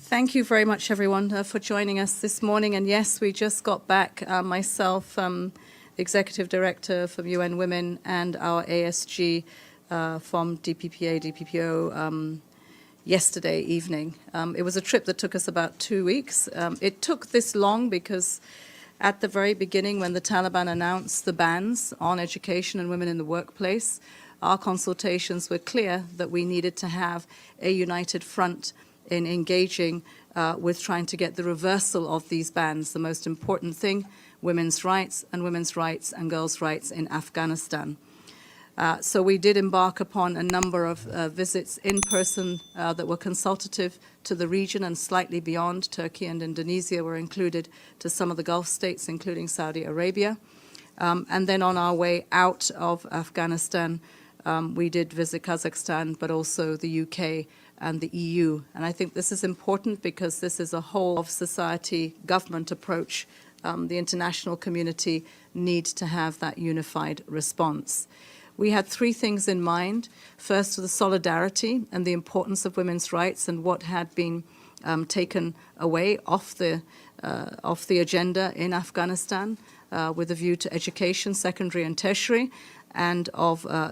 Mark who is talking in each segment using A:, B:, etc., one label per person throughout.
A: Thank you very much, everyone, for joining us this morning. And yes, we just got back, myself, the Executive Director from UN Women, and our ASG from DPPA, DPPO, yesterday evening. It was a trip that took us about 2 weeks. It took this long because at the very beginning, when the Taliban announced the bans on education and women in the workplace, our consultations were clear that we needed to have a united front in engaging with trying to get the reversal of these bans. The most important thing, women's rights and girls' rights in Afghanistan. So we did embark upon a number of visits in person that were consultative to the region and slightly beyond. Turkey and Indonesia were included, to some of the Gulf states, including Saudi Arabia. And then on our way out of Afghanistan, we did visit Kazakhstan, but also the UK and the EU. And I think this is important because this is a whole of society government approach. The international community needs to have that unified response. We had three things in mind. First, the solidarity and the importance of women's rights and what had been taken away off the agenda in Afghanistan with a view to education, secondary and tertiary, and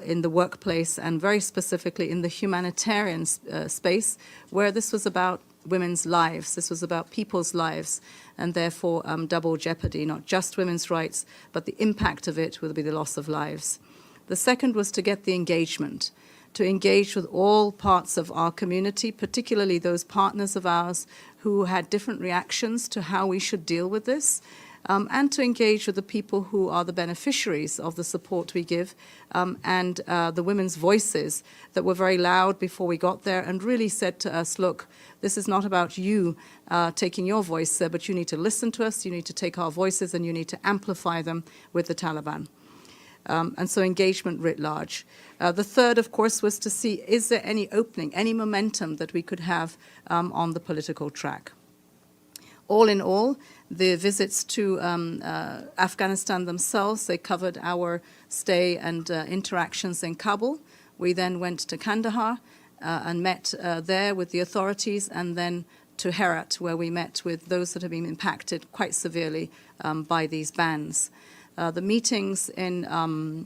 A: in the workplace, and very specifically in the humanitarian space, where this was about women's lives, this was about people's lives, and therefore double jeopardy, not just women's rights, but the impact of it will be the loss of lives. The second was to get the engagement, to engage with all parts of our community, particularly those partners of ours who had different reactions to how we should deal with this, and to engage with the people who are the beneficiaries of the support we give, and the women's voices that were very loud before we got there and really said to us, look, this is not about you taking your voice there, but you need to listen to us, you need to take our voices, and you need to amplify them with the Taliban. And so engagement writ large. The third, of course, was to see, is there any opening, any momentum that we could have on the political track? All in all, the visits to Afghanistan themselves, they covered our stay and interactions in Kabul. We then went to Kandahar and met there with the authorities, and then to Herat, where we met with those that have been impacted quite severely by these bans. The meetings in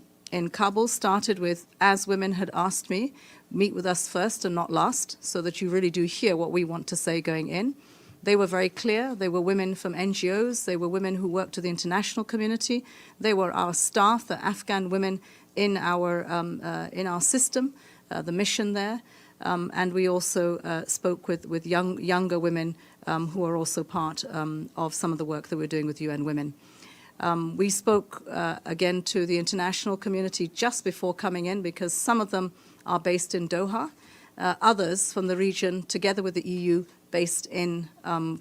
A: Kabul started with, as women had asked me, meet with us first and not last, so that you really do hear what we want to say going in. They were very clear. They were women from NGOs. They were women who worked with the international community. They were our staff, the Afghan women in our system, the mission there. And we also spoke with younger women who are also part of some of the work that we're doing with UN Women. We spoke again to the international community just before coming in, because some of them are based in Doha, others from the region, together with the EU, based in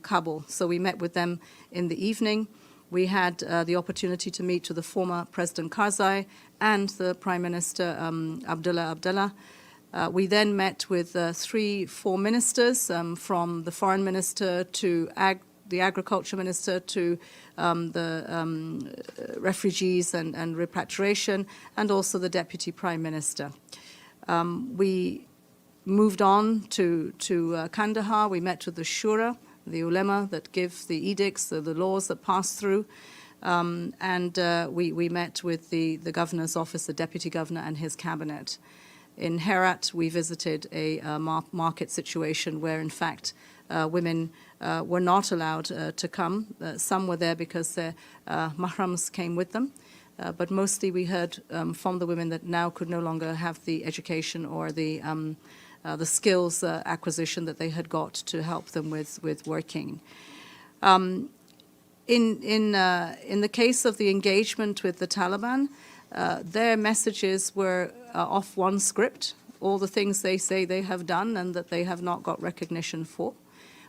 A: Kabul. So we met with them in the evening. We had the opportunity to meet with the former President Karzai and the Prime Minister Abdullah. We then met with 3-4 ministers, from the Foreign Minister to the Agriculture Minister to the refugees and repatriation, and also the Deputy Prime Minister. We moved on to Kandahar. We met with the Shura, the ulema that give the edicts, the laws that pass through. And we met with the governor's office, the deputy governor and his cabinet. In Herat, we visited a market situation where, in fact, women were not allowed to come. Some were there because their mahrams came with them. But mostly we heard from the women that now could no longer have the education or the skills acquisition that they had got to help them with working. In the case of the engagement with the Taliban, their messages were off one script, all the things they say they have done and that they have not got recognition for.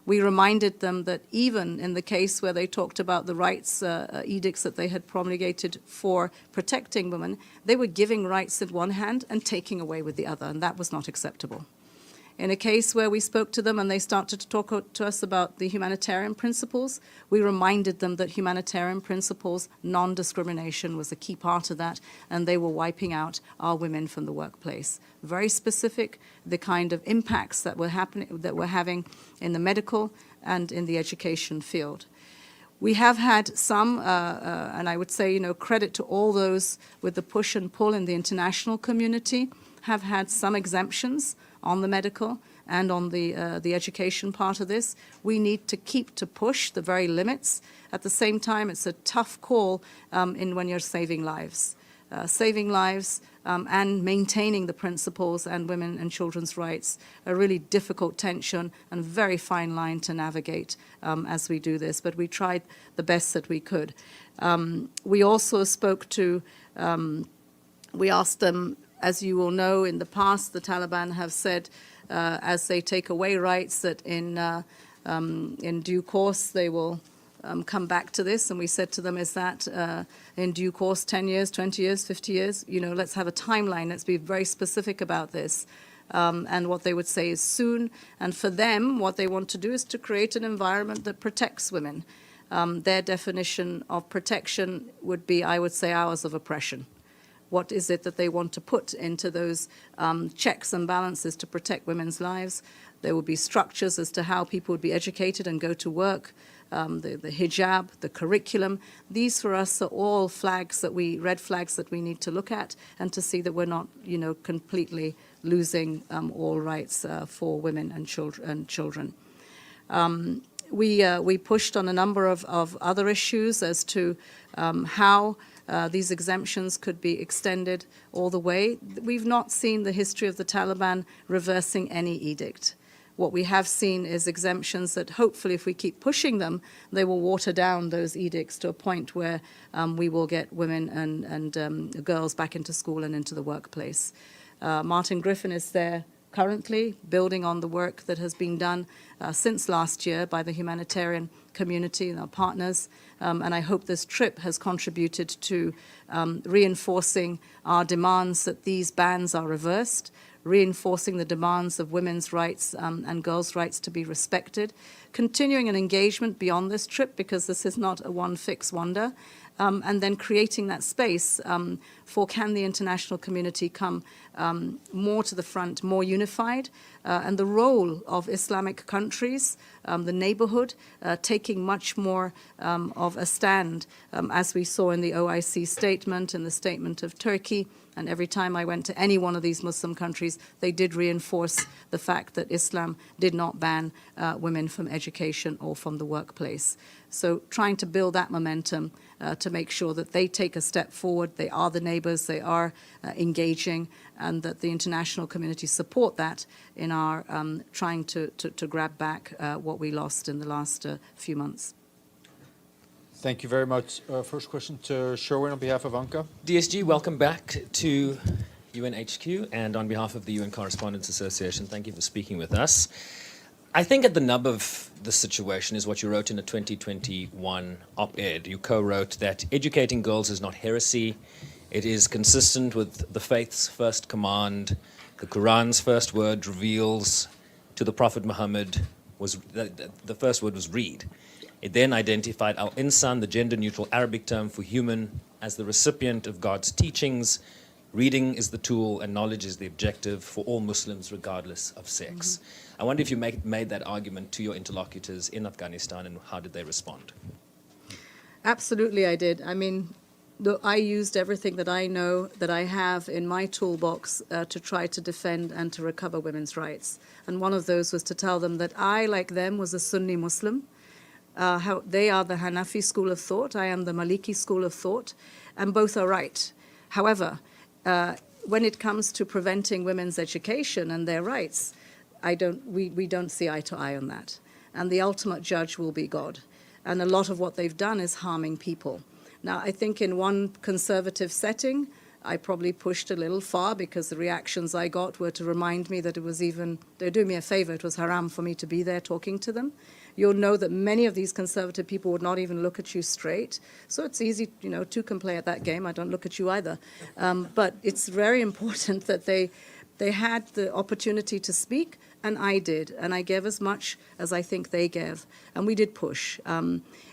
A: We reminded them that even in the case where they talked about the rights edicts that they had promulgated for protecting women, they were giving rights with one hand and taking away with the other, and that was not acceptable. In a case where we spoke to them and they started to talk to us about the humanitarian principles, we reminded them that humanitarian principles, non-discrimination was a key part of that, and they were wiping out our women from the workplace. Very specific, the kind of impacts that were having in the medical and in the education field. We have had some, and I would say, credit to all those with the push and pull in the international community, have had some exemptions on the medical and on the education part of this. We need to keep to push the very limits. At the same time, it's a tough call when you're saving lives. Saving lives and maintaining the principles and women and children's rights, a really difficult tension and very fine line to navigate as we do this. But we tried the best that we could. We also spoke to, we asked them, as you will know, in the past, the Taliban have said, as they take away rights, that in due course they will come back to this. And we said to them, is that in due course 10 years, 20 years, 50 years? Let's have a timeline. Let's be very specific about this. And what they would say is soon. And for them, what they want to do is to create an environment that protects women. Their definition of protection would be, I would say, hours of oppression. What is it that they want to put into those checks and balances to protect women's lives? There will be structures as to how people would be educated and go to work, the hijab, the curriculum. These for us are all red flags that we need to look at and to see that we're not, completely losing all rights for women and children. We pushed on a number of other issues as to how these exemptions could be extended all the way. We've not seen the history of the Taliban reversing any edict. What we have seen is exemptions that hopefully, if we keep pushing them, they will water down those edicts to a point where we will get women and girls back into school and into the workplace. Martin Griffin is there currently, building on the work that has been done since last year by the humanitarian community and our partners. And I hope this trip has contributed to reinforcing our demands that these bans are reversed, reinforcing the demands of women's rights and girls' rights to be respected, continuing an engagement beyond this trip, because this is not a one-fix wonder, and then creating that space for can the international community come more to the front, more unified, and the role of Islamic countries, the neighborhood, taking much more of a stand, as we saw in the OIC statement and the statement of Turkey. And every time I went to any one of these Muslim countries, they did reinforce the fact that Islam did not ban women from education or from the workplace. So trying to build that momentum to make sure that they take a step forward, they are the neighbors, they are engaging, and that the international community support that in our trying to grab back what we lost in the last few months.
B: Thank you very much. First question to Sherwin on behalf of UNCA.
C: DSG, welcome back to UNHQ, and on behalf of the UN Correspondents Association, thank you for speaking with us. I think at the nub of the situation is what you wrote in a 2021 op-ed. You co-wrote that educating girls is not heresy. It is consistent with the faith's first command. The Quran's first word reveals to the Prophet Muhammad the first word was read. It then identified al-insan, the gender-neutral Arabic term for human, as the recipient of God's teachings. Reading is the tool and knowledge is the objective for all Muslims, regardless of sex. Mm-hmm. I wonder if you made that argument to your interlocutors in Afghanistan, and how did they respond?
A: Absolutely, I did. I mean, I used everything that I know, that I have in my toolbox to try to defend and to recover women's rights. And one of those was to tell them that I, like them, was a Sunni Muslim. How they are the Hanafi school of thought, I am the Maliki school of thought, and both are right. However, when it comes to preventing women's education and their rights, we don't see eye to eye on that. And the ultimate judge will be God. And a lot of what they've done is harming people. Now, I think in one conservative setting, I probably pushed a little far, because the reactions I got were to remind me that it was they're doing me a favor, it was haram for me to be there talking to them. You'll know that many of these conservative people would not even look at you straight. So it's easy, two can play at that game. I don't look at you either. But it's very important that they had the opportunity to speak and I did, and I gave as much as I think they gave, and we did push.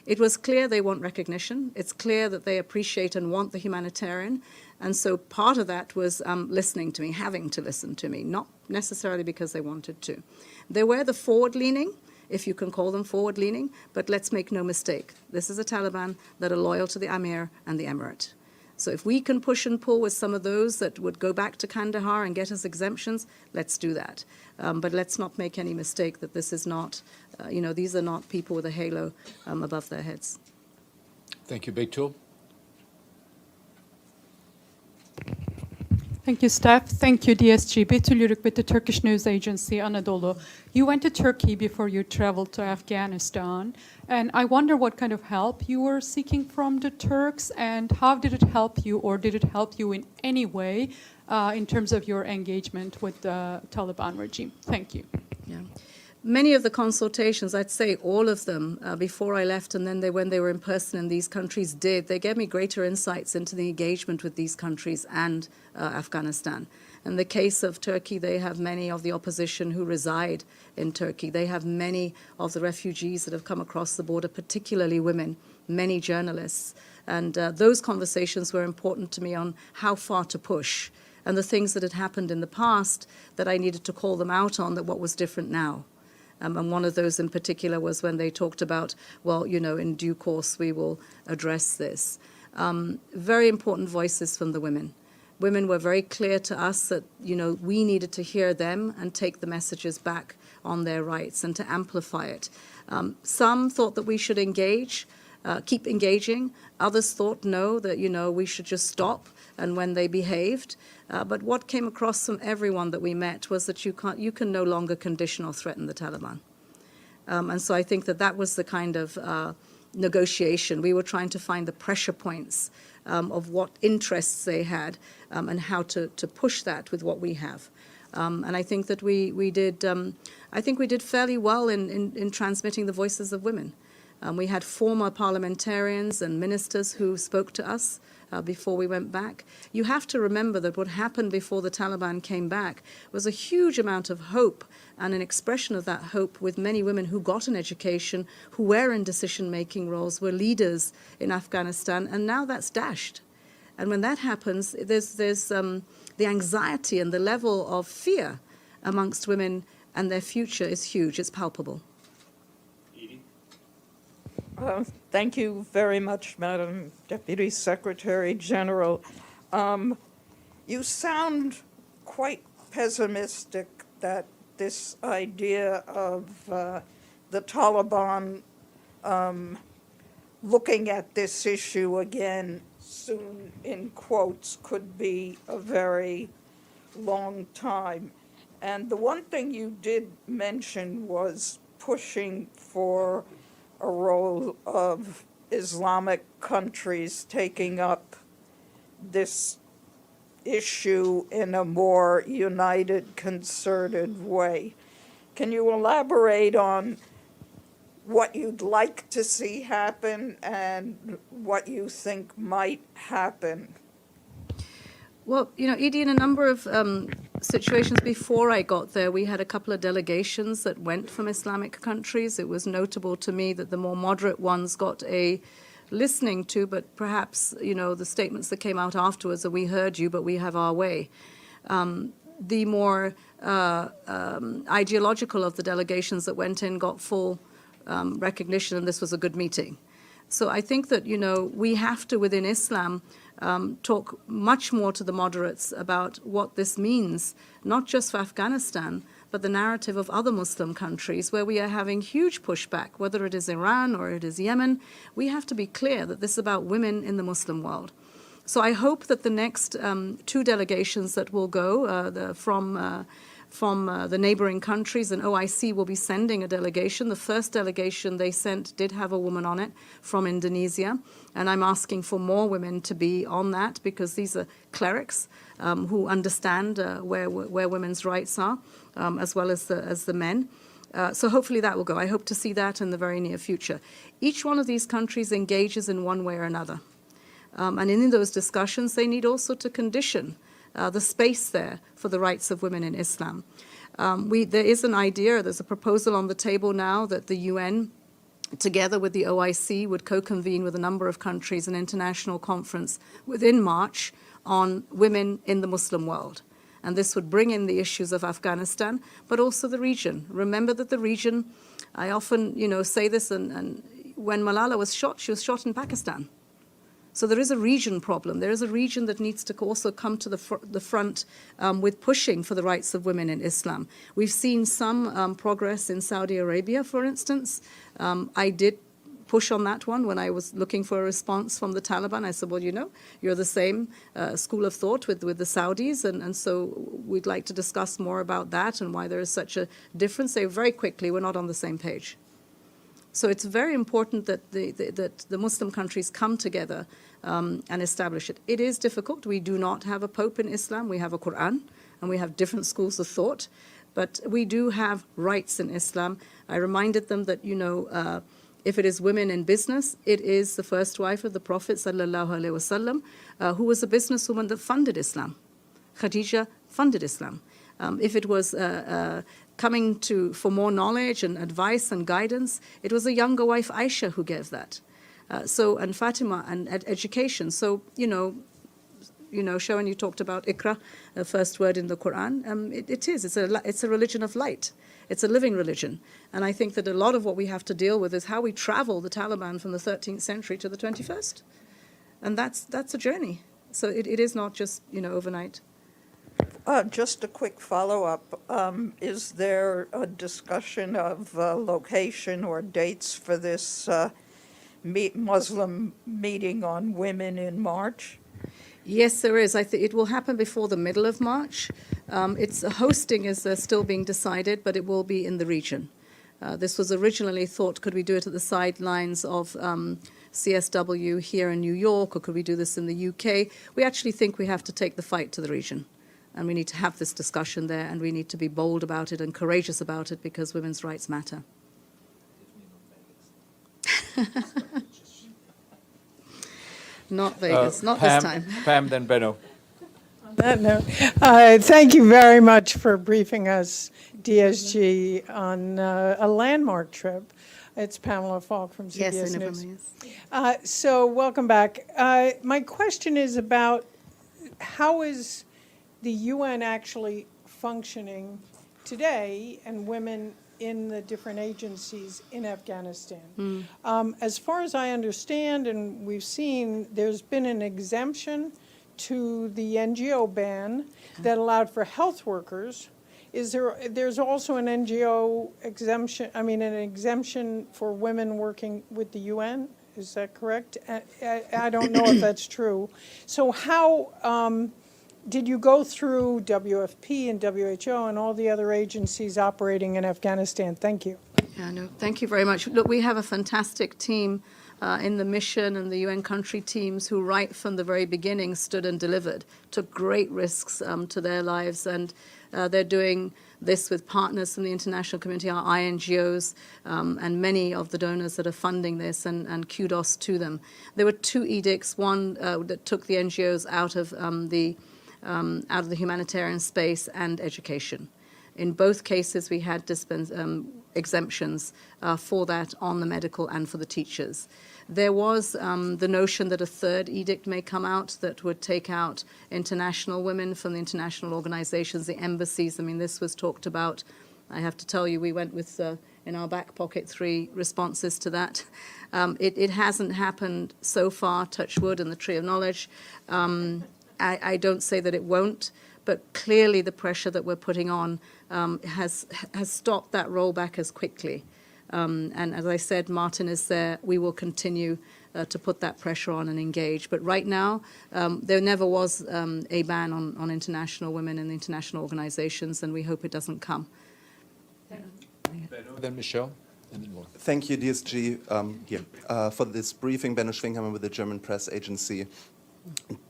A: It was clear they want recognition. It's clear that they appreciate and want the humanitarian, and so part of that was listening to me, having to listen to me, not necessarily because they wanted to. They were the forward-leaning, if you can call them forward-leaning, but let's make no mistake. This is a Taliban that are loyal to the Amir and the Emirate. So if we can push and pull with some of those that would go back to Kandahar and get us exemptions, let's do that. But let's not make any mistake that this is not, these are not people with a halo above their heads.
B: Thank you. Beitul.
D: Thank you, Steph. Thank you, DSG. Betül Yürük with the Turkish news agency Anadolu. You went to Turkey before you traveled to Afghanistan, and I wonder what kind of help you were seeking from the Turks, and how did it help you, or did it help you in any way in terms of your engagement with the Taliban regime? Thank you.
A: Yeah. Many of the consultations, I'd say all of them, before I left and then when they were in person in these countries they gave me greater insights into the engagement with these countries and Afghanistan. In the case of Turkey, they have many of the opposition who reside in Turkey. They have many of the refugees that have come across the border, particularly women, many journalists. And those conversations were important to me on how far to push and the things that had happened in the past that I needed to call them out on, that what was different now. And one of those in particular was when they talked about, well, in due course we will address this. Very important voices from the women. Women were very clear to us that, we needed to hear them and take the messages back on their rights and to amplify it. Some thought that we should engage, keep engaging. Others thought, no, that, we should just stop. And when they behaved. But what came across from everyone that we met was that you can no longer condition or threaten the Taliban. And so I think that was the kind of negotiation. We were trying to find the pressure points of what interests they had and how to push that with what we have. And I think that we did fairly well in transmitting the voices of women. We had former parliamentarians and ministers who spoke to us before we went back. You have to remember that what happened before the Taliban came back was a huge amount of hope and an expression of that hope with many women who got an education, who were in decision-making roles, were leaders in Afghanistan, and now that's dashed. And when that happens, there's the anxiety and the level of fear amongst women, and their future is huge. It's palpable.
E: Thank you very much, Madam Deputy Secretary General. You sound quite pessimistic that this idea of the Taliban looking at this issue again soon, in quotes, could be a very long time. And the one thing you did mention was pushing for a role of Islamic countries taking up this issue in a more united, concerted way. Can you elaborate on what you'd like to see happen and what you think might happen?
A: Well, Edie, in a number of situations before I got there, we had a couple of delegations that went from Islamic countries. It was notable to me that the more moderate ones got a listening to, but perhaps, the statements that came out afterwards are, we heard you, but we have our way. The more ideological of the delegations that went in got full recognition, and this was a good meeting. So I think that, we have to, within Islam, talk much more to the moderates about what this means, not just for Afghanistan, but the narrative of other Muslim countries where we are having huge pushback, whether it is Iran or it is Yemen. We have to be clear that this is about women in the Muslim world. So I hope that the next two delegations that will go from the neighboring countries, and OIC will be sending a delegation. The first delegation they sent did have a woman on it from Indonesia, and I'm asking for more women to be on that because these are clerics who understand where women's rights are, as well as the men. So hopefully that will go. I hope to see that in the very near future. Each one of these countries engages in one way or another. And in those discussions, they need also to condition the space there for the rights of women in Islam. There is an idea, there's a proposal on the table now that the UN, together with the OIC, would co-convene with a number of countries an international conference within March on women in the Muslim world. And this would bring in the issues of Afghanistan, but also the region. Remember that the region, I often, say this, and when Malala was shot, she was shot in Pakistan. So there is a region problem. There is a region that needs to also come to the front with pushing for the rights of women in Islam. We've seen some progress in Saudi Arabia, for instance. I did push on that one when I was looking for a response from the Taliban. I said, well, you're the same school of thought with the Saudis, and so we'd like to discuss more about that and why there is such a difference. They very quickly, we're not on the same page. So it's very important that the Muslim countries come together and establish it. It is difficult. We do not have a pope in Islam. We have a Quran, and we have different schools of thought. But we do have rights in Islam. I reminded them that, if it is women in business, it is the first wife of the Prophet ﷺ, who was a businesswoman that funded Islam. Khadija funded Islam. If it was coming for more knowledge and advice and guidance, it was a younger wife, Aisha, who gave that. And Fatima and education. So, Sharon, you talked about Iqra, the first word in the Quran. It's a religion of light. It's a living religion. And I think that a lot of what we have to deal with is how we travel the Taliban from the 13th century to the 21st. And that's a journey. So it is not just, overnight.
E: Just a quick follow-up. Is there a discussion of location or dates for this Muslim meeting on women in March?
A: Yes, there is. I think it will happen before the middle of March. Its hosting is still being decided, but it will be in the region. This was originally thought, could we do it at the sidelines of CSW here in New York, or could we do this in the UK? We actually think we have to take the fight to the region. And we need to have this discussion there, and we need to be bold about it and courageous about it, because women's rights matter. Not Vegas, not
B: Pam,
A: this time.
B: Pam, then Benno.
F: On that note, thank you very much for briefing us, DSG, on a landmark trip. It's Pamela Falk from CBS
A: Yes, I know.
F: News.
A: Yes.
F: So welcome back. My question is about how is the UN actually functioning today, and women in the different agencies in Afghanistan. As far as I understand, and we've seen, there's been an exemption to the NGO ban that allowed for health workers. There's also an NGO exemption, an exemption for women working with the UN? Is that correct? I don't know if that's true. So how did you go through WFP and WHO and all the other agencies operating in Afghanistan? Thank you.
A: Yeah, no, thank you very much. Look, we have a fantastic team in the mission and the UN country teams who right from the very beginning stood and delivered, took great risks to their lives, and they're doing this with partners from the international community, our INGOs, and many of the donors that are funding this, and kudos to them. There were two edicts, one that took the NGOs out of the humanitarian space and education. In both cases, we had exemptions for that on the medical and for the teachers. There was the notion that a third edict may come out that would take out international women from the international organizations, the embassies. This was talked about. I have to tell you, we went with, in our back pocket, 3 responses to that. It hasn't happened so far, touch wood, in the Tree of Knowledge. I don't say that it won't, but clearly the pressure that we're putting on has stopped that rollback as quickly. And as I said, Martin is there. We will continue to put that pressure on and engage. But right now, there never was a ban on international women in the international organizations, and we hope it doesn't come.
B: Benno, then Michelle, and then more.
G: Thank you, DSG, for this briefing. Benno Schwinghammer with the German press agency.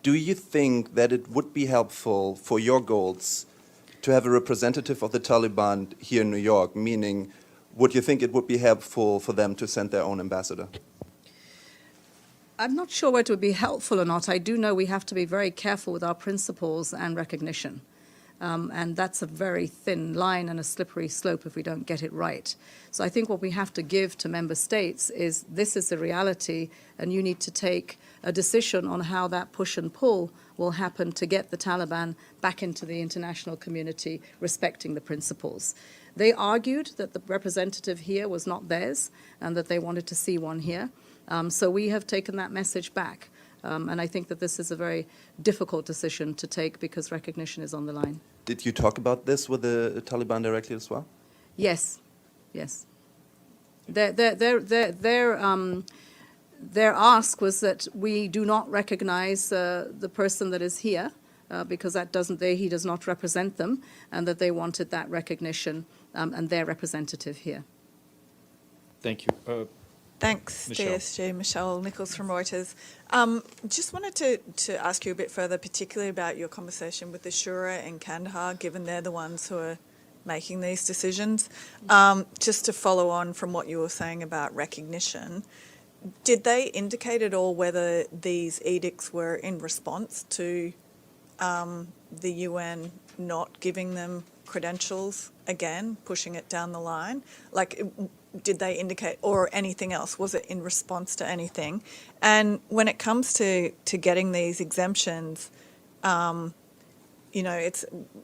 G: Do you think that it would be helpful for your goals to have a representative of the Taliban here in New York? Meaning, would you think it would be helpful for them to send their own ambassador?
A: I'm not sure whether it would be helpful or not. I do know we have to be very careful with our principles and recognition. And that's a very thin line and a slippery slope if we don't get it right. So I think what we have to give to member states is this is the reality, and you need to take a decision on how that push and pull will happen to get the Taliban back into the international community, respecting the principles. They argued that the representative here was not theirs and that they wanted to see one here. So we have taken that message back. And I think that this is a very difficult decision to take because recognition is on the line.
G: Did you talk about this with the Taliban directly as well?
A: Yes, yes. Their ask was that we do not recognize the person that is here because he does not represent them, and that they wanted that recognition and their representative here.
B: Thank you.
H: Thanks,
B: Michelle.
H: DSG. Michelle Nichols from Reuters. Just wanted to ask you a bit further, particularly about your conversation with the Shura in Kandahar, given they're the ones who are making these decisions. Just to follow on from what you were saying about recognition, did they indicate at all whether these edicts were in response to the UN not giving them credentials again, pushing it down the line? Like, did they indicate, or anything else? Was it in response to anything? And when it comes to getting these exemptions, you know,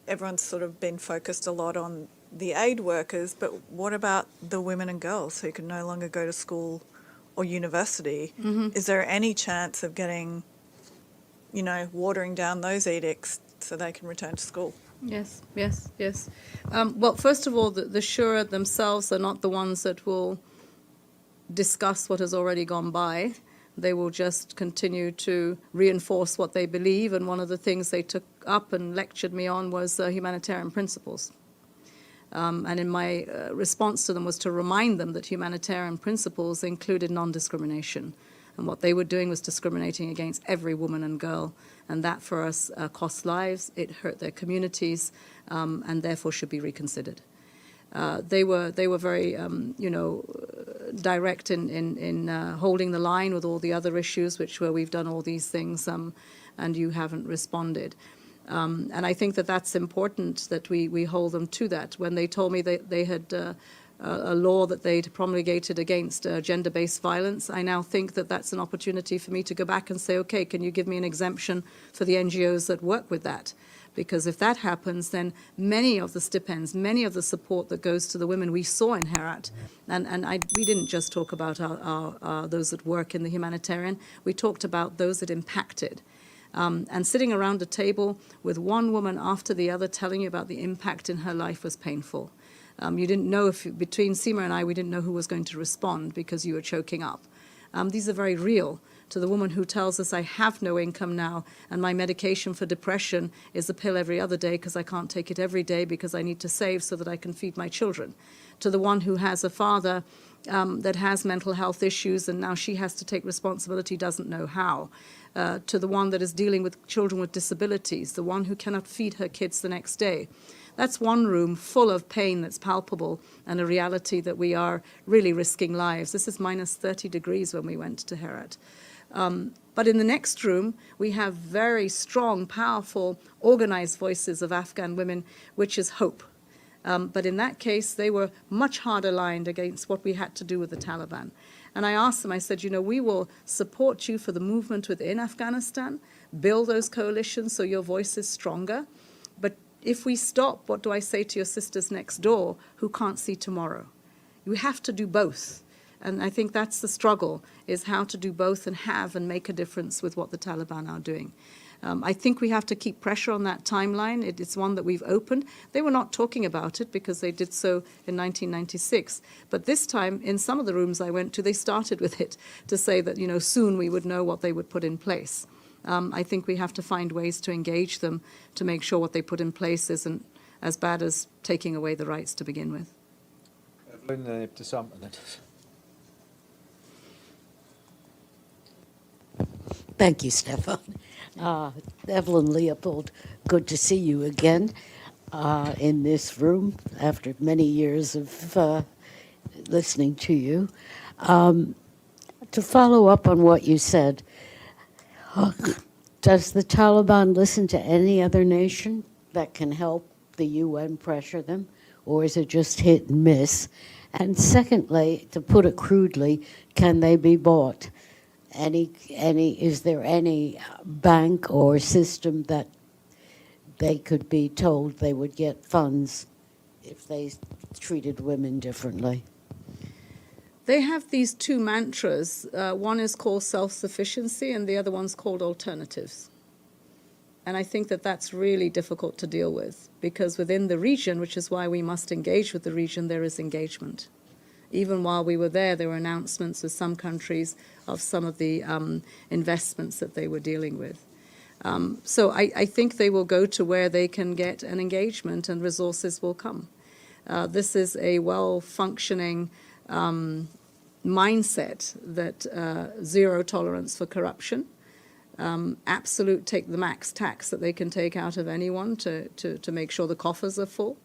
H: everyone's sort of been focused a lot on the aid workers, but what about the women and girls who can no longer go to school or university?
A: Mm-hmm.
H: Is there any chance of getting, you know, watering down those edicts so they can return to school?
A: Yes, yes, yes. Well, first of all, the Shura themselves are not the ones that will discuss what has already gone by. They will just continue to reinforce what they believe, and one of the things they took up and lectured me on was humanitarian principles. And in my response to them was to remind them that humanitarian principles included non-discrimination. And what they were doing was discriminating against every woman and girl. And that for us cost lives, it hurt their communities, and therefore should be reconsidered. They were very, direct in holding the line with all the other issues, which were we've done all these things and you haven't responded. And I think that that's important that we hold them to that. When they told me that they had a law that they'd promulgated against gender-based violence, I now think that that's an opportunity for me to go back and say, okay, can you give me an exemption for the NGOs that work with that? Because if that happens, then many of the stipends, many of the support that goes to the women we saw in Herat, we didn't just talk about those that work in the humanitarian, we talked about those that impacted. And sitting around a table with one woman after the other telling you about the impact in her life was painful. You didn't know between Seema and I, we didn't know who was going to respond because you were choking up. These are very real. To the woman who tells us, I have no income now, and my medication for depression is a pill every other day because I can't take it every day because I need to save so that I can feed my children. To the one who has a father that has mental health issues and now she has to take responsibility, doesn't know how. To the one that is dealing with children with disabilities, the one who cannot feed her kids the next day. That's one room full of pain that's palpable and a reality that we are really risking lives. This is minus 30 degrees when we went to Herat. But in the next room, we have very strong, powerful, organized voices of Afghan women, which is hope. But in that case, they were much harder lined against what we had to do with the Taliban. And I asked them, I said, we will support you for the movement within Afghanistan, build those coalitions so your voice is stronger. But if we stop, what do I say to your sisters next door who can't see tomorrow? You have to do both. And I think that's the struggle, is how to do both and have and make a difference with what the Taliban are doing. I think we have to keep pressure on that timeline. It's one that we've opened. They were not talking about it because they did so in 1996. But this time, in some of the rooms I went to, they started with it to say that, soon we would know what they would put in place. I think we have to find ways to engage them to make sure what they put in place isn't as bad as taking away the rights to begin with.
B: Evelyn, Ibtisam, and then-
I: Thank you, Stefan. Evelyn Leopold, good to see you again in this room after many years of listening to you. To follow up on what you said, does the Taliban listen to any other nation that can help the UN pressure them, or is it just hit and miss? And secondly, to put it crudely, can they be bought? Is there any bank or system that they could be told they would get funds if they treated women differently?
A: They have these two mantras. One is called self-sufficiency and the other one's called alternatives. And I think that that's really difficult to deal with, because within the region, which is why we must engage with the region, there is engagement. Even while we were there were announcements with some countries of some of the investments that they were dealing with. So I think they will go to where they can get an engagement and resources will come. This is a well-functioning mindset that zero tolerance for corruption, absolute take the max tax that they can take out of anyone to make sure the coffers are full.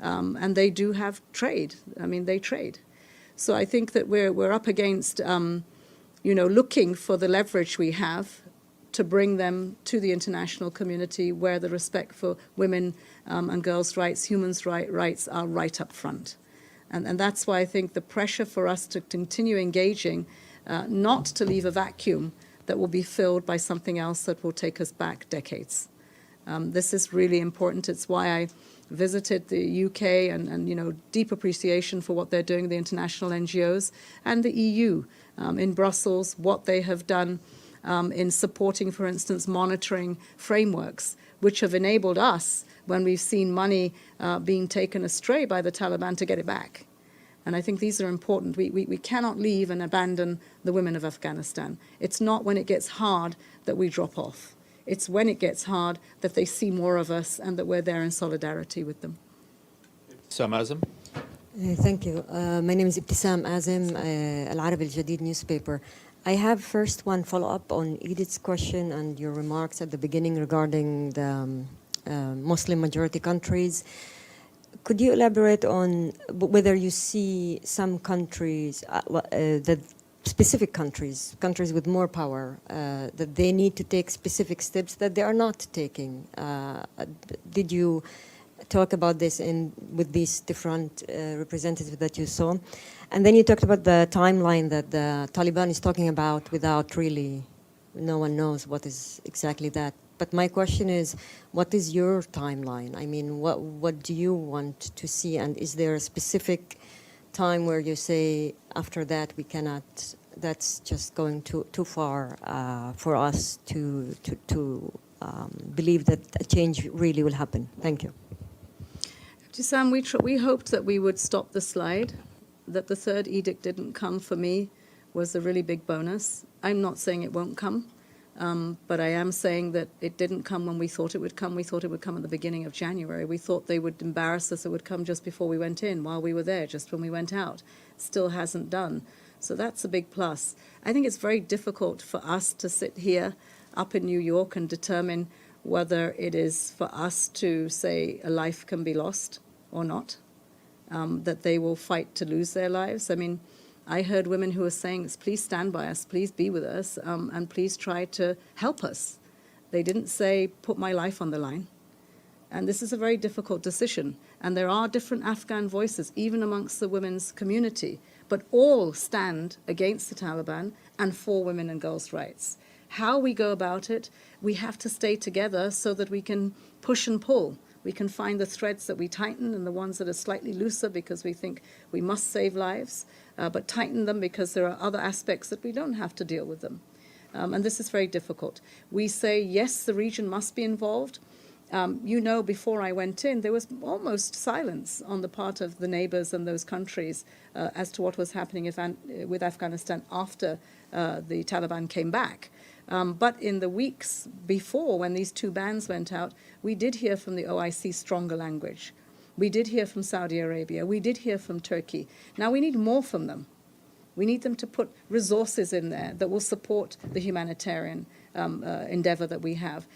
A: And they do have trade. I mean, they trade. So I think that we're up against, looking for the leverage we have to bring them to the international community where the respect for women and girls' rights, humans' rights are right up front. And that's why I think the pressure for us to continue engaging, not to leave a vacuum that will be filled by something else that will take us back decades. This is really important. It's why I visited the UK and deep appreciation for what they're doing, the international NGOs, and the EU in Brussels, what they have done in supporting, for instance, monitoring frameworks, which have enabled us, when we've seen money being taken astray by the Taliban, to get it back. And I think these are important. We cannot leave and abandon the women of Afghanistan. It's not when it gets hard that we drop off. It's when it gets hard that they see more of us and that we're there in solidarity with them.
B: Sam Azam.
J: Thank you. My name is Ibtisam Azim, Al Arab Al Jadid newspaper. I have first one follow-up on Edith's question and your remarks at the beginning regarding the Muslim majority countries. Could you elaborate on whether you see some countries, the specific countries with more power, that they need to take specific steps that they are not taking? Did you talk about this with these different representatives that you saw? And then you talked about the timeline that the Taliban is talking about without really, no one knows what is exactly that. But my question is, what is your timeline? I mean, what do you want to see? And is there a specific time where you say, after that, we cannot, that's just going too far for us to believe that a change really will happen? Thank you.
A: Sam, we hoped that we would stop the slide, that the third edict didn't come for me was a really big bonus. I'm not saying it won't come. But I am saying that it didn't come when we thought it would come. We thought it would come at the beginning of January. We thought they would embarrass us. It would come just before we went in, while we were there, just when we went out. Still hasn't done. So that's a big plus. I think it's very difficult for us to sit here up in New York and determine whether it is for us to say a life can be lost or not, that they will fight to lose their lives. I mean, I heard women who were saying, please stand by us, please be with us, and please try to help us. They didn't say, put my life on the line. And this is a very difficult decision. And there are different Afghan voices, even amongst the women's community, but all stand against the Taliban and for women and girls' rights. How we go about it, we have to stay together so that we can push and pull. We can find the threads that we tighten and the ones that are slightly looser because we think we must save lives, but tighten them because there are other aspects that we don't have to deal with them. And this is very difficult. We say, yes, the region must be involved. Before I went in, there was almost silence on the part of the neighbors and those countries as to what was happening with Afghanistan after the Taliban came back. But in the weeks before, when these two bans went out, we did hear from the OIC stronger language. We did hear from Saudi Arabia. We did hear from Turkey. Now we need more from them. We need them to put resources in there that will support the humanitarian endeavor that we have,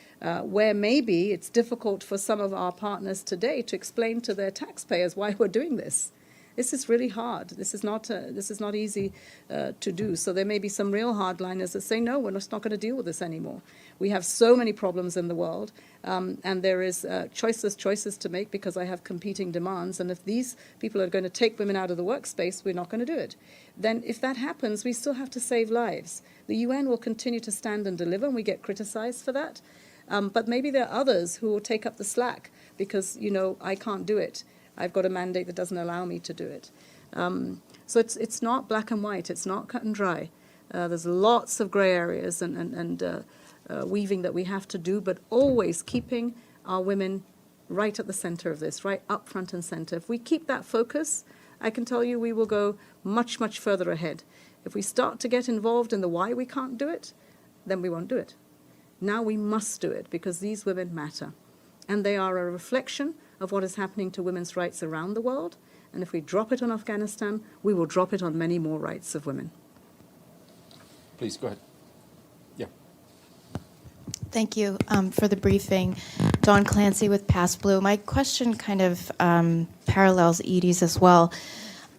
A: where maybe it's difficult for some of our partners today to explain to their taxpayers why we're doing this. This is really hard. This is not easy to do. So there may be some real hardliners that say, no, we're just not going to deal with this anymore. We have so many problems in the world, and there is choices to make because I have competing demands. And if these people are going to take women out of the workspace, we're not going to do it. Then if that happens, we still have to save lives. The UN will continue to stand and deliver, and we get criticized for that. But maybe there are others who will take up the slack because, I can't do it. I've got a mandate that doesn't allow me to do it. So it's not black and white. It's not cut and dry. There's lots of gray areas and weaving that we have to do, but always keeping our women right at the center of this, right up front and center. If we keep that focus, I can tell you we will go much, much further ahead. If we start to get involved in the why we can't do it, then we won't do it. Now we must do it because these women matter. And they are a reflection of what is happening to women's rights around the world. And if we drop it on Afghanistan, we will drop it on many more rights of women.
B: Please, go ahead. Yeah.
K: Thank you for the briefing. Dawn Clancy with PassBlue. My question kind of parallels Edie's as well.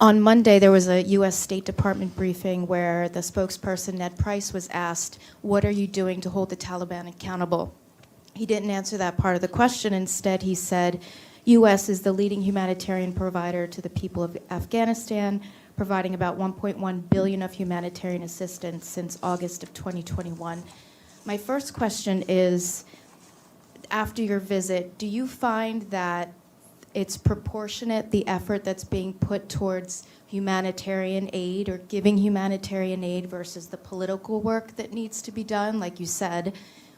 K: On Monday, there was a U.S. State Department briefing where the spokesperson, Ned Price, was asked, what are you doing to hold the Taliban accountable? He didn't answer that part of the question. Instead, he said, U.S. is the leading humanitarian provider to the people of Afghanistan, providing about $1.1 billion of humanitarian assistance since August of 2021. My first question is, after your visit, do you find that it's proportionate, the effort that's being put towards humanitarian aid or giving humanitarian aid versus the political work that needs to be done? Like you said,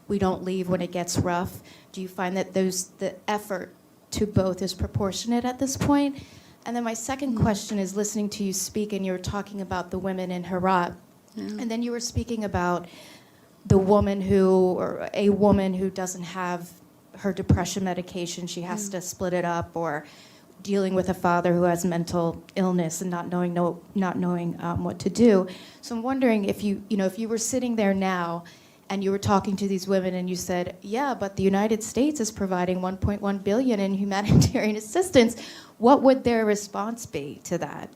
K: we don't leave when it gets rough. Do you find that the effort to both is proportionate at this point? And then my second question is, listening to you speak, and you were talking about the women in Herat, and then you were speaking about the woman or a woman who doesn't have her depression medication, she has to split it up, or dealing with a father who has mental illness and not knowing what to do. So I'm wondering if you were sitting there now and you were talking to these women and you said, yeah, but the United States is providing $1.1 billion in humanitarian assistance, what would their response be to that?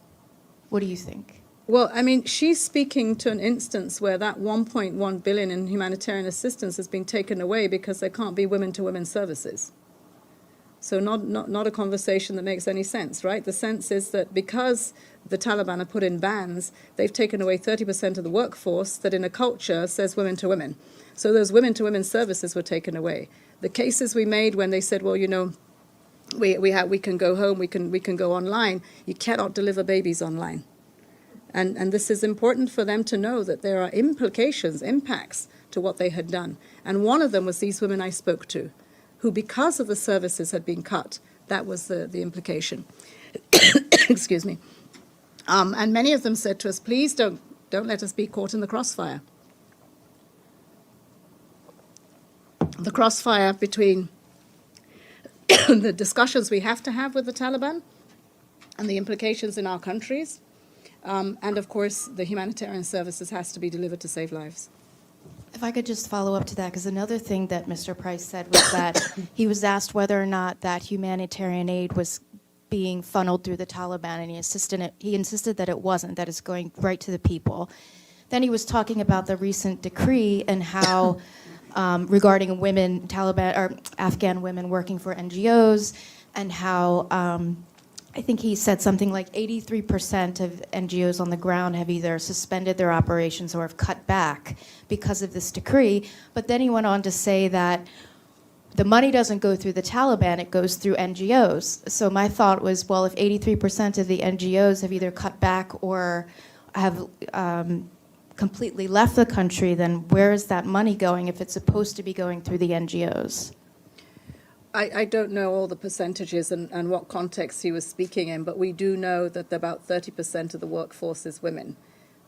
K: What do you think?
A: Well, I mean, she's speaking to an instance where that $1.1 billion in humanitarian assistance has been taken away because there can't be women-to-women services. So not a conversation that makes any sense, right? The sense is that because the Taliban have put in bans, they've taken away 30% of the workforce that in a culture says women-to-women. So those women-to-women services were taken away. The cases we made when they said, well, we can go home, we can go online. You cannot deliver babies online. And this is important for them to know that there are impacts to what they had done. And one of them was these women I spoke to, who, because of the services had been cut, that was the implication. Excuse me. And many of them said to us, please don't let us be caught in the crossfire. The crossfire between the discussions we have to have with the Taliban and the implications in our countries. And of course, the humanitarian services has to be delivered to save lives.
K: If I could just follow up to that, because another thing that Mr. Price said was that he was asked whether or not that humanitarian aid was being funneled through the Taliban, and he insisted that it wasn't, that it's going right to the people. Then he was talking about the recent decree and how, regarding women, Taliban or Afghan women working for NGOs, and how I think he said something like 83% of NGOs on the ground have either suspended their operations or have cut back because of this decree. But then he went on to say that the money doesn't go through the Taliban, it goes through NGOs. So my thought was, well, if 83% of the NGOs have either cut back or have completely left the country, then where is that money going if it's supposed to be going through the NGOs?
A: I don't know all the percentages and what context he was speaking in, but we do know that about 30% of the workforce is women.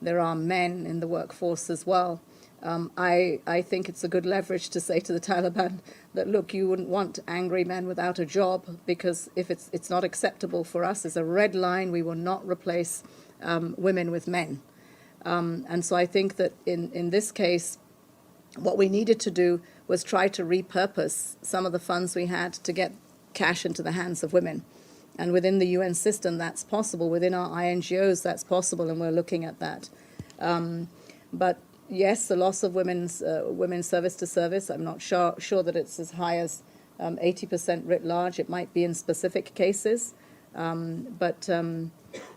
A: There are men in the workforce as well. I think it's a good leverage to say to the Taliban that, look, you wouldn't want angry men without a job, because if it's not acceptable for us, as a red line, we will not replace women with men. And so I think that in this case, what we needed to do was try to repurpose some of the funds we had to get cash into the hands of women. And within the UN system, that's possible. Within our INGOs, that's possible, and we're looking at that. But yes, the loss of women's service to service, I'm not sure that it's as high as 80% writ large. It might be in specific cases, but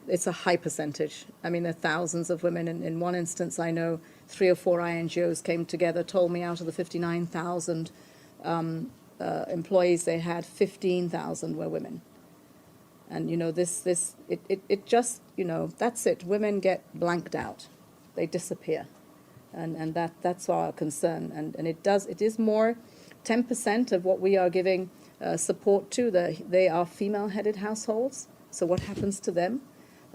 A: it's a high percentage. I mean, there are thousands of women. In one instance, I know 3 or 4 INGOs came together, told me out of the 59,000 employees they had, 15,000 were women. And, you know, it just, you know, that's it. Women get blanked out. They disappear. And that's our concern. And it is more 10% of what we are giving support to. They are female-headed households. So what happens to them?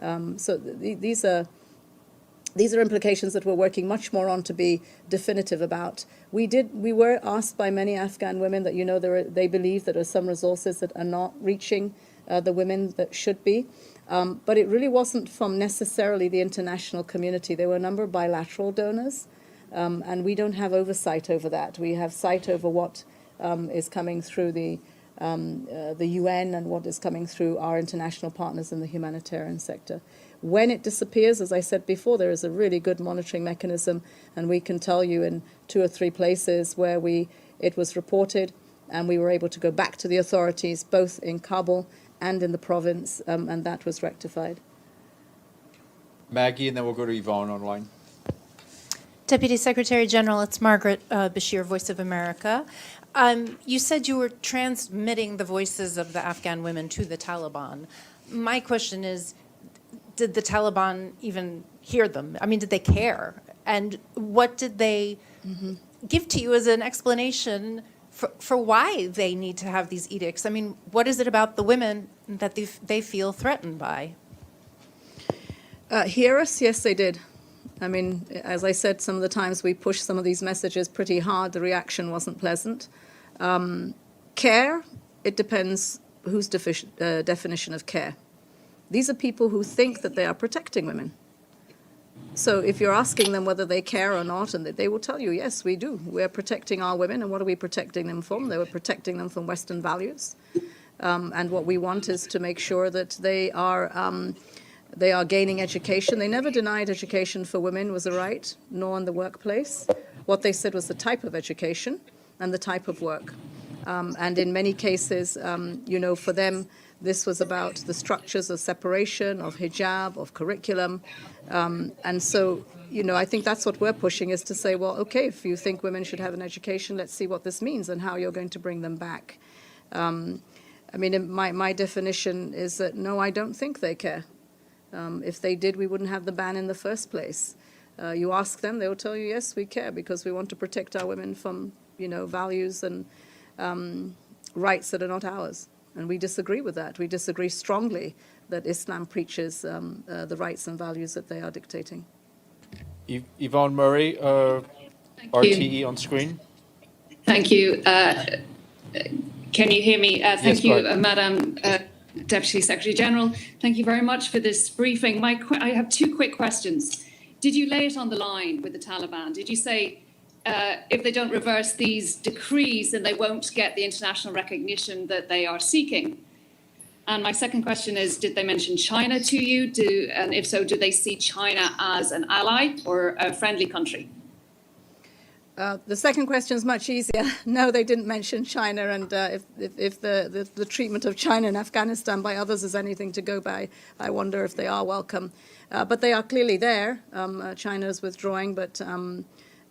A: These are implications that we're working much more on to be definitive about. We were asked by many Afghan women that, you know, they believe that there are some resources that are not reaching the women that should be. But it really wasn't from necessarily the international community. There were a number of bilateral donors, and we don't have oversight over that. We have sight over what is coming through the UN and what is coming through our international partners in the humanitarian sector. When it disappears, as I said before, there is a really good monitoring mechanism, and we can tell you in 2 or 3 places where it was reported, and we were able to go back to the authorities, both in Kabul and in the province, and that was rectified.
B: Maggie, and then we'll go to Yvonne online.
K: Deputy Secretary General, it's Margaret Bashir, Voice of America. You said you were transmitting the voices of the Afghan women to the Taliban. My question is, did the Taliban even hear them? I mean, did they care? And what did they give to you as an explanation for why they need to have these edicts? I mean, what is it about the women that they feel threatened by?
A: Hear us? Yes, they did. I mean, as I said, some of the times we pushed some of these messages pretty hard. The reaction wasn't pleasant. Care, it depends whose definition of care. These are people who think that they are protecting women. So if you're asking them whether they care or not, and they will tell you, yes, we do. We're protecting our women. And what are we protecting them from? They were protecting them from Western values. And what we want is to make sure that they are gaining education. They never denied education for women was a right, nor in the workplace. What they said was the type of education and the type of work. And in many cases, you know, for them, this was about the structures of separation, of hijab, of curriculum. And so, you know, I think that's what we're pushing, is to say, well, okay, if you think women should have an education, let's see what this means and how you're going to bring them back. I mean, my definition is that, no, I don't think they care. If they did, we wouldn't have the ban in the first place. You ask them, they will tell you, yes, we care because we want to protect our women from, you know, values and rights that are not ours. And we disagree with that. We disagree strongly that Islam preaches the rights and values that they are dictating.
B: Yvonne Murray, RTE on screen.
L: Thank you. Can you hear me? Thank you, Madam Deputy Secretary General. Thank you very much for this briefing. I have 2 quick questions. Did you lay it on the line with the Taliban? Did you say, if they don't reverse these decrees, then they won't get the international recognition that they are seeking? And my second question is, did they mention China to you? And if so, do they see China as an ally or a friendly country?
A: The second question is much easier. No, they didn't mention China, and if the treatment of China in Afghanistan by others is anything to go by, I wonder if they are welcome. But they are clearly there. China is withdrawing, but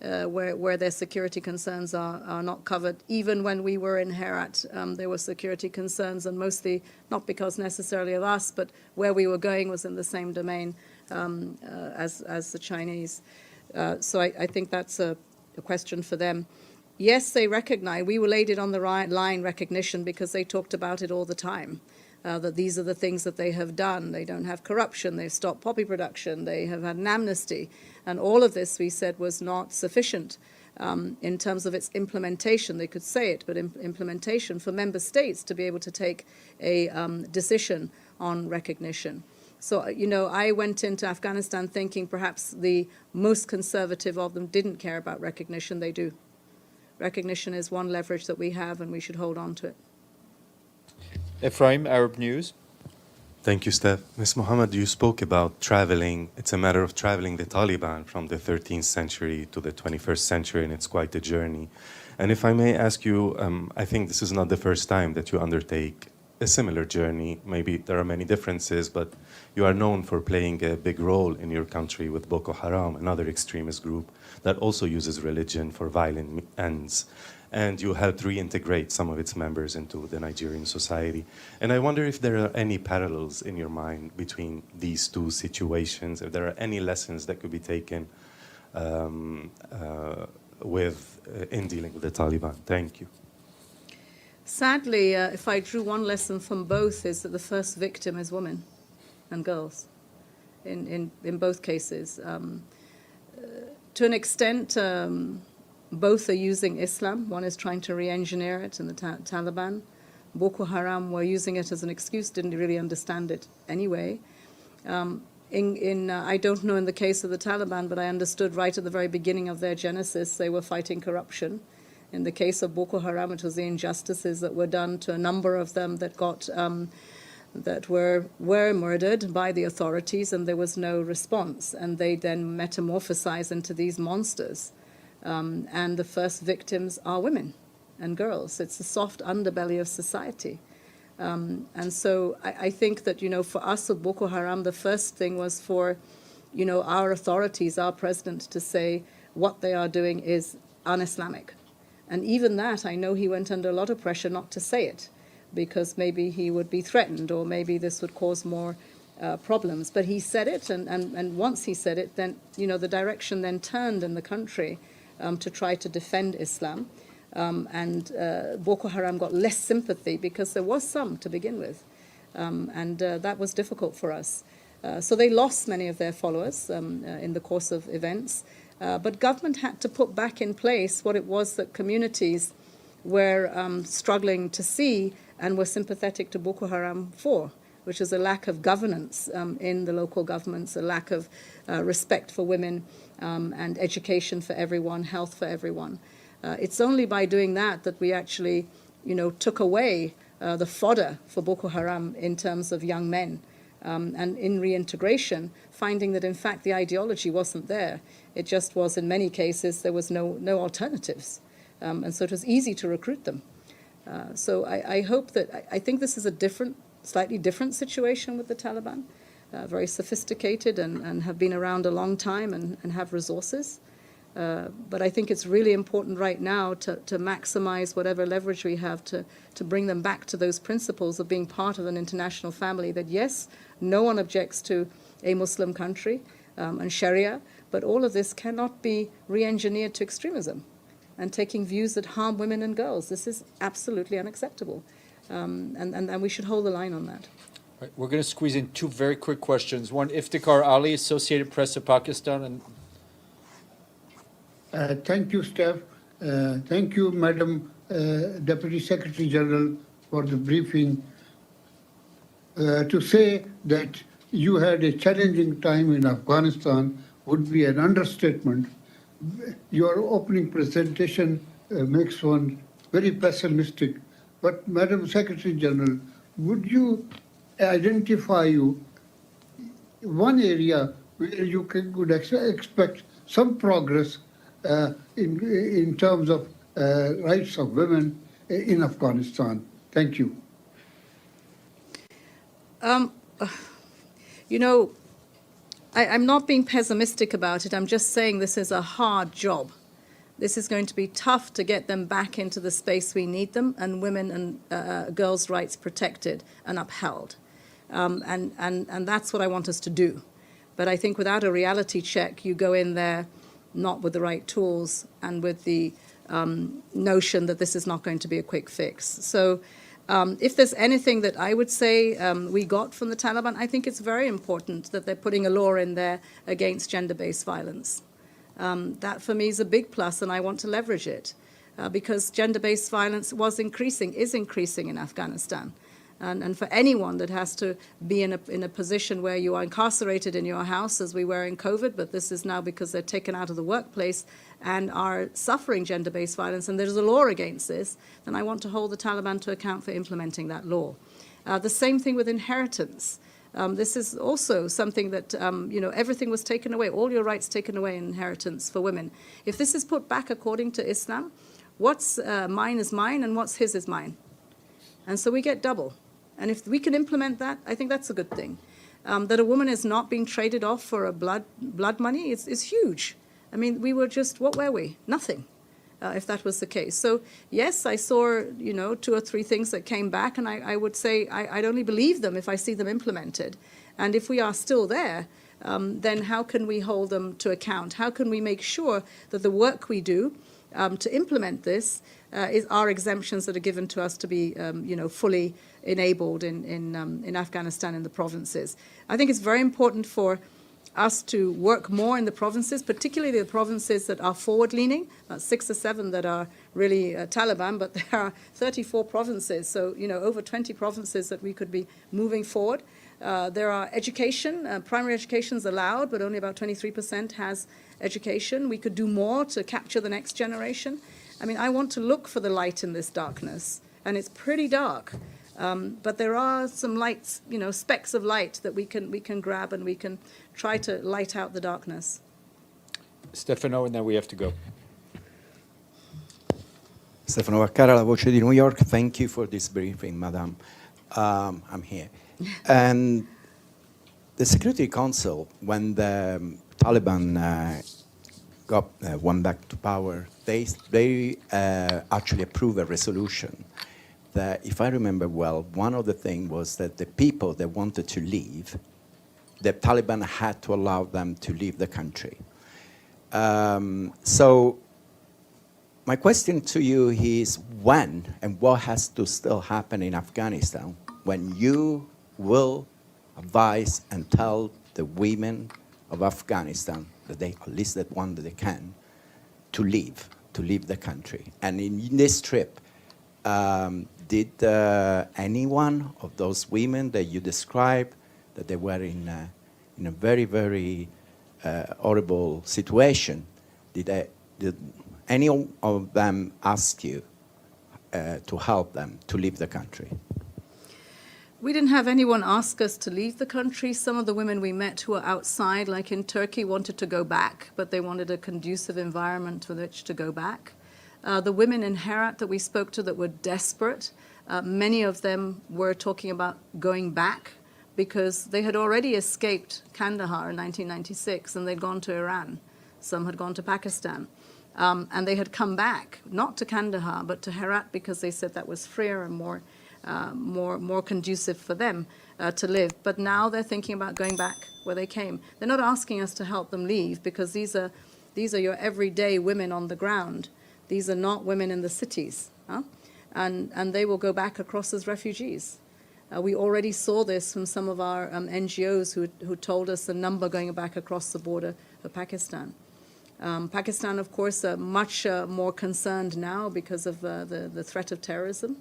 A: where their security concerns are not covered. Even when we were in Herat, there were security concerns, and mostly not because necessarily of us, but where we were going was in the same domain as the Chinese. So I think that's a question for them. Yes, they recognize, we laid it on the right line, recognition, because they talked about it all the time, that these are the things that they have done. They don't have corruption, they've stopped poppy production, they have had an amnesty, and all of this, we said, was not sufficient in terms of its implementation. They could say it, but implementation for member states to be able to take a decision on recognition. So, you know, I went into Afghanistan thinking perhaps the most conservative of them didn't care about recognition. They do. Recognition is one leverage that we have, and we should hold on to it.
B: Ephraim, Arab News.
M: Thank you, Steph. Ms. Mohammed, you spoke about traveling. It's a matter of traveling the Taliban from the 13th century to the 21st century, and it's quite a journey. And if I may ask you, I think this is not the first time that you undertake a similar journey. Maybe there are many differences, but you are known for playing a big role in your country with Boko Haram, another extremist group that also uses religion for violent ends. And you helped reintegrate some of its members into the Nigerian society. And I wonder if there are any parallels in your mind between these two situations, if there are any lessons that could be taken in dealing with the Taliban. Thank you.
A: Sadly, if I drew one lesson from both, is that the first victim is women and girls in both cases. To an extent, both are using Islam. One is trying to re-engineer it in the Taliban. Boko Haram were using it as an excuse, didn't really understand it anyway. I don't know in the case of the Taliban, but I understood right at the very beginning of their genesis, they were fighting corruption. In the case of Boko Haram, it was the injustices that were done to a number of them that were murdered by the authorities, and there was no response. And they then metamorphosized into these monsters. And the first victims are women and girls. It's the soft underbelly of society. And so I think that, for us with Boko Haram, the first thing was for, our authorities, our president, to say what they are doing is un-Islamic. And even that, I know he went under a lot of pressure not to say it, because maybe he would be threatened or maybe this would cause more problems. But he said it, and once he said it, then, the direction then turned in the country to try to defend Islam. And Boko Haram got less sympathy because there was some to begin with. And that was difficult for us. So they lost many of their followers in the course of events. But government had to put back in place what it was that communities were struggling to see and were sympathetic to Boko Haram for, which is a lack of governance in the local governments, a lack of respect for women, and education for everyone, health for everyone. It's only by doing that that we actually, took away the fodder for Boko Haram in terms of young men. And in reintegration, finding that in fact the ideology wasn't there. It just was, in many cases, there was no alternatives. And so it was easy to recruit them. So I hope that, I think this is a slightly different situation with the Taliban. Very sophisticated and have been around a long time and have resources. But I think it's really important right now to maximize whatever leverage we have to bring them back to those principles of being part of an international family, that yes, no one objects to a Muslim country and Sharia, but all of this cannot be re-engineered to extremism and taking views that harm women and girls. This is absolutely unacceptable. And we should hold the line on that.
B: Right, we're going to squeeze in two very quick questions. One, Iftikhar Ali, Associated Press of Pakistan. And
N: thank you, Steph. Thank you, Madam Deputy Secretary General, for the briefing. To say that you had a challenging time in Afghanistan would be an understatement. Your opening presentation makes one very pessimistic. But, Madam Secretary General, would you identify one area where you could expect some progress in terms of rights of women in Afghanistan? Thank you.
A: I'm not being pessimistic about it. I'm just saying this is a hard job. This is going to be tough to get them back into the space we need them, and women and girls' rights protected and upheld. And that's what I want us to do. But I think without a reality check, you go in there not with the right tools and with the notion that this is not going to be a quick fix. So if there's anything that I would say we got from the Taliban, I think it's very important that they're putting a law in there against gender-based violence. That for me is a big plus, and I want to leverage it because gender-based violence is increasing in Afghanistan. And for anyone that has to be in a position where you are incarcerated in your house, as we were in COVID, but this is now because they're taken out of the workplace and are suffering gender-based violence, and there's a law against this, then I want to hold the Taliban to account for implementing that law. The same thing with inheritance. This is also something that, everything was taken away, all your rights taken away in inheritance for women. If this is put back according to Islam, what's mine is mine and what's his is mine. And so we get double. And if we can implement that, I think that's a good thing. That a woman is not being traded off for a blood money is huge. I mean, we were just, what were we? Nothing, if that was the case. So, yes, I saw, 2 or 3 things that came back, and I would say I'd only believe them if I see them implemented. And if we are still there, then how can we hold them to account? How can we make sure that the work we do to implement this are exemptions that are given to us to be, fully enabled in Afghanistan in the provinces? I think it's very important for us to work more in the provinces, particularly the provinces that are forward-leaning, about 6 or 7 that are really Taliban, but there are 34 provinces, so, over 20 provinces that we could be moving forward. There are education, primary education is allowed, but only about 23% has education. We could do more to capture the next generation. I mean, I want to look for the light in this darkness, and it's pretty dark. But there are some lights, specks of light that we can grab, and we can try to light out the darkness.
B: Stefano, and then we have to go.
O: Stefano Vaccara, La Voce di New York. Thank you for this briefing, Madam. I'm here. And the Security Council, when the Taliban went back to power, they actually approved a resolution that, if I remember well, one of the things was that the people that wanted to leave, the Taliban had to allow them to leave the country. So my question to you is, when and what has to still happen in Afghanistan when you will advise and tell the women of Afghanistan that they, at least that one that they can, to leave the country? And in this trip, did any one of those women that you described, that they were in a very, very horrible situation, did any of them ask you to help them to leave the country?
A: We didn't have anyone ask us to leave the country. Some of the women we met who were outside, like in Turkey, wanted to go back, but they wanted a conducive environment with which to go back. The women in Herat that we spoke to that were desperate, many of them were talking about going back because they had already escaped Kandahar in 1996 and they'd gone to Iran. Some had gone to Pakistan. And they had come back, not to Kandahar, but to Herat because they said that was freer and more conducive for them to live. But now they're thinking about going back where they came. They're not asking us to help them leave because these are your everyday women on the ground. These are not women in the cities. And they will go back across as refugees. We already saw this from some of our NGOs who told us the number going back across the border of Pakistan. Pakistan, of course, are much more concerned now because of the threat of terrorism.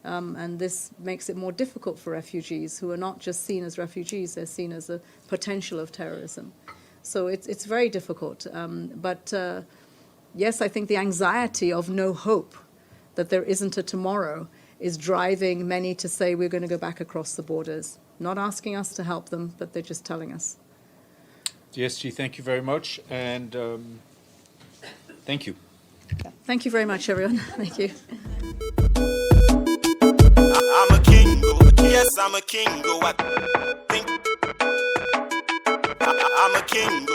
A: And this makes it more difficult for refugees who are not just seen as refugees, they're seen as a potential of terrorism. So it's very difficult. But yes, I think the anxiety of no hope, that there isn't a tomorrow, is driving many to say we're going to go back across the borders. Not asking us to help them, but they're just telling us.
B: DSG, thank you very much, and thank you.
A: Thank you very much, everyone. Thank you.
P: I'm a king, yes, I'm a king, I think I'm a king,